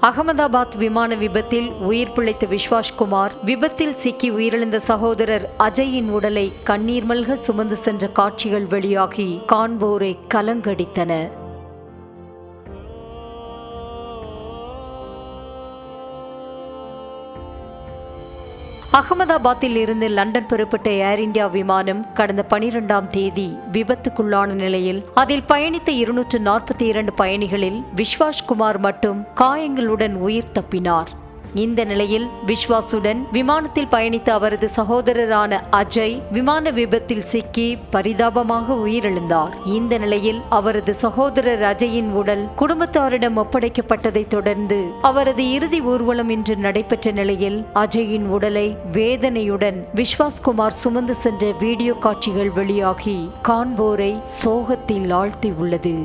அகமதாபாத் விமான விபத்தில் உயிர் பிழைத்த விஸ்வாஸ்குமார் விபத்தில் சிக்கி உயிரிழந்த சகோதரர் அஜயின் உடலை கண்ணீர் மல்க சுமந்து சென்ற காட்சிகள் வெளியாகி காண்போரை கலங்கடித்தன. அகமதாபாத்தில் இருந்து லண்டன் புறப்பட்ட ஏர் இந்தியா விமானம் கடந்த 12ஆம் தேதி விபத்துக்குள்ளான நிலையில் அதில் பயணித்த 242 பயணிகளில் விஸ்வாஸ்குமார் மட்டும் காயங்களுடன் உயிர் தப்பினார். இந்த நிலையில் விஸ்வாசுடன் விமானத்தில் பயணித்த அவரது சகோதரரான அஜய் விமான விபத்தில் சிக்கி பரிதாபமாக உயிரிழந்தார். இந்த நிலையில் அவரது சகோதரர் அஜயின் உடல் குடும்பத்தாரிடம் ஒப்படைக்கப்பட்டதை தொடர்ந்து அவரது இறுதி ஊர்வலம் இன்று நடைபெற்ற நிலையில் அஜயின் உடலை வேதனையுடன் விஸ்வாஸ்குமார் சுமந்து சென்ற வீடியோ காட்சிகள் வெளியாகி காண்போரை சோகத்தில் ஆழ்த்தி உள்ளது.